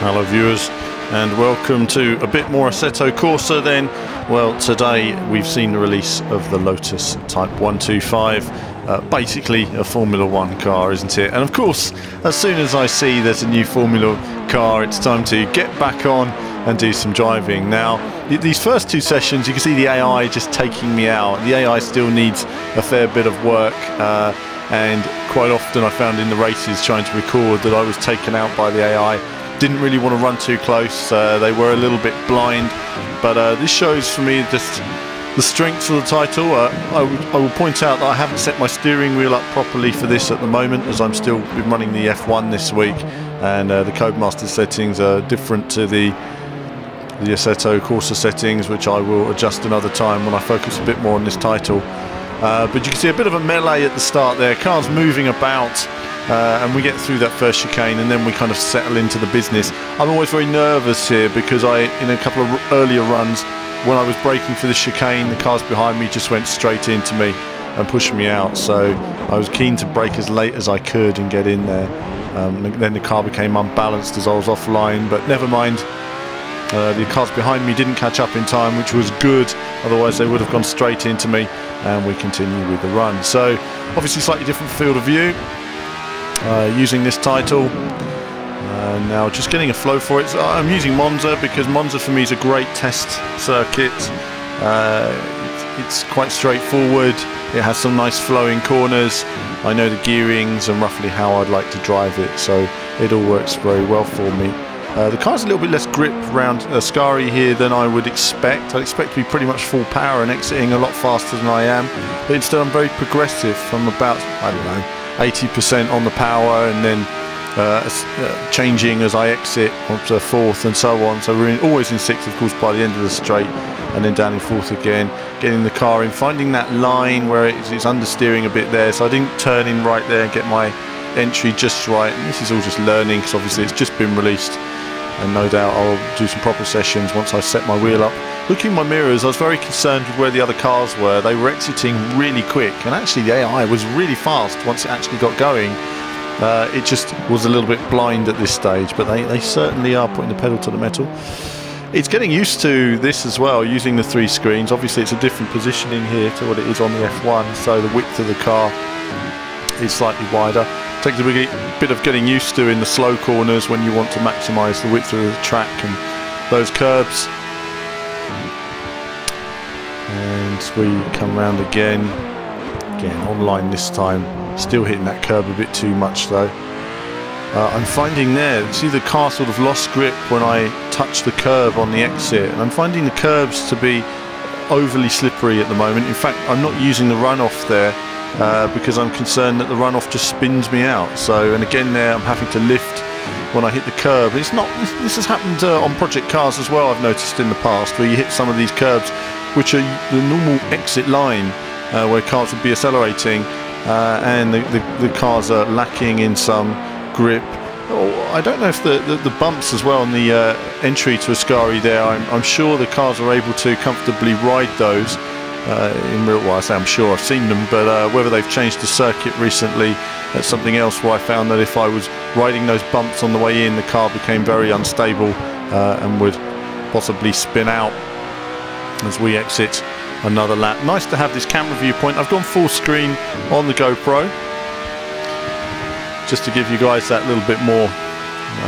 Hello viewers, and welcome to a bit more Assetto Corsa then. Well, today we've seen the release of the Lotus T125, basically a Formula 1 car, isn't it? And of course, as soon as I see there's a new Formula car, it's time to get back on and do some driving. Now, these first two sessions, you can see the AI just taking me out. The AI still needs a fair bit of work, and quite often I found in the races trying to record that I was taken out by the AI. Didn't really want to run too close, they were a little bit blind, but this shows for me just the strengths of the title. I will point out that I haven't set my steering wheel up properly for this at the moment, as I'm still running the F1 this week, and the Codemaster settings are different to the Assetto Corsa settings, which I will adjust another time when I focus a bit more on this title. But you can see a bit of a melee at the start there, cars moving about. And we get through that first chicane, and then we kind of settle into the business. I'm always very nervous here because in a couple of earlier runs, when I was braking for the chicane, the cars behind me just went straight into me and pushed me out. So I was keen to brake as late as I could and get in there. Then the car became unbalanced as I was offline, but never mind. The cars behind me didn't catch up in time, which was good. Otherwise, they would have gone straight into me, and we continue with the run. So obviously, slightly different field of view. Using this title now, just getting a flow for it. I'm using Monza because Monza for me is a great test circuit. It's quite straightforward. It has some nice flowing corners. I know the gearings and roughly how I'd like to drive it, so it all works very well for me. The car's a little bit less grip around Ascari here than I would expect. I'd expect to be pretty much full power and exiting a lot faster than I am, but instead I'm very progressive. I'm about, I don't know, 80% on the power, and then changing as I exit onto fourth and so on. So we're always in sixth, of course, by the end of the straight, and then down in fourth again, getting the car in, finding that line where it's understeering a bit there, so I didn't turn in right there and get my entry just right. And this is all just learning, because obviously it's just been released, and no doubt I'll do some proper sessions once I set my wheel up. Looking in my mirrors, I was very concerned with where the other cars were. They were exiting really quick, and actually the AI was really fast once it actually got going. It just was a little bit blind at this stage, but they certainly are putting the pedal to the metal. It's getting used to this as well, using the three screens. Obviously it's a different positioning here to what it is on the F1, so the width of the car is slightly wider. Takes a bit of getting used to in the slow corners when you want to maximise the width of the track and those curbs. And we come round again online this time, still hitting that curb a bit too much though. I'm finding there, see the car sort of lost grip when I touch the curb on the exit, and I'm finding the curbs to be overly slippery at the moment. In fact, I'm not using the runoff there because I'm concerned that the runoff just spins me out. So, and again there I'm having to lift when I hit the curb. It's not, this has happened on project cars as well, I've noticed in the past, where you hit some of these curbs which are the normal exit line where cars would be accelerating, and the cars are lacking in some grip. I don't know if the bumps as well on the entry to Ascari there, I'm sure the cars are able to comfortably ride those in real, well I say I'm sure, I've seen them, but whether they've changed the circuit recently, that's something else, where I found that if I was riding those bumps on the way in, the car became very unstable and would possibly spin out as we exit another lap. Nice to have this camera viewpoint. I've gone full screen on the GoPro just to give you guys that little bit more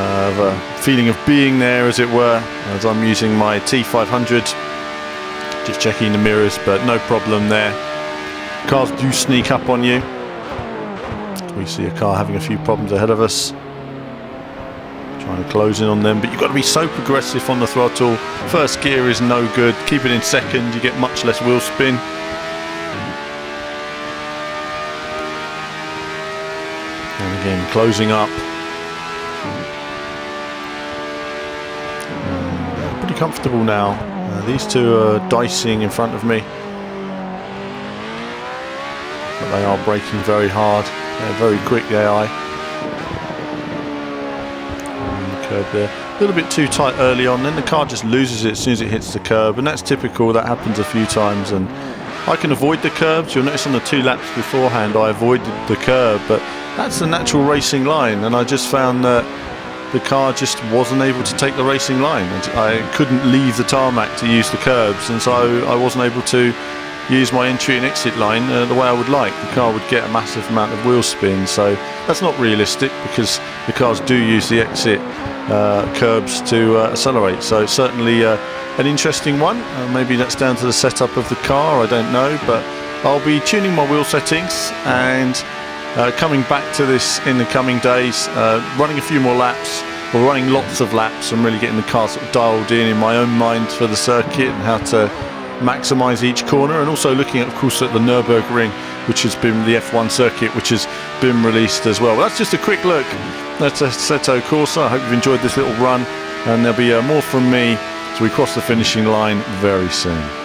of a feeling of being there, as it were, as I'm using my T500. Just checking the mirrors, but no problem there. Cars do sneak up on you. We see a car having a few problems ahead of us, trying to close in on them, but you've got to be so progressive on the throttle. First gear is no good, keep it in second, you get much less wheel spin. And again, closing up. And pretty comfortable now. These two are dicing in front of me, but they are braking very hard. They're very quick, the AI. Curb there, a little bit too tight early on, then the car just loses it as soon as it hits the curb, and that's typical. That happens a few times, and I can avoid the curbs. You'll notice on the 2 laps beforehand I avoided the curb, but that's the natural racing line, and I just found that the car just wasn't able to take the racing line. I couldn't leave the tarmac to use the curbs, and so I wasn't able to use my entry and exit line the way I would like. The car would get a massive amount of wheel spin, so that's not realistic because the cars do use the exit curbs to accelerate. So certainly an interesting one. Maybe that's down to the setup of the car, I don't know, but I'll be tuning my wheel settings and coming back to this in the coming days, running a few more laps, or running lots of laps, and really getting the car sort of dialed in my own mind for the circuit and how to maximise each corner, and also looking at, of course, at the Nürburgring, which has been the F1 circuit, which has been released as well. That's just a quick look at Assetto Corsa. I hope you've enjoyed this little run, and there'll be more from me as we cross the finishing line very soon.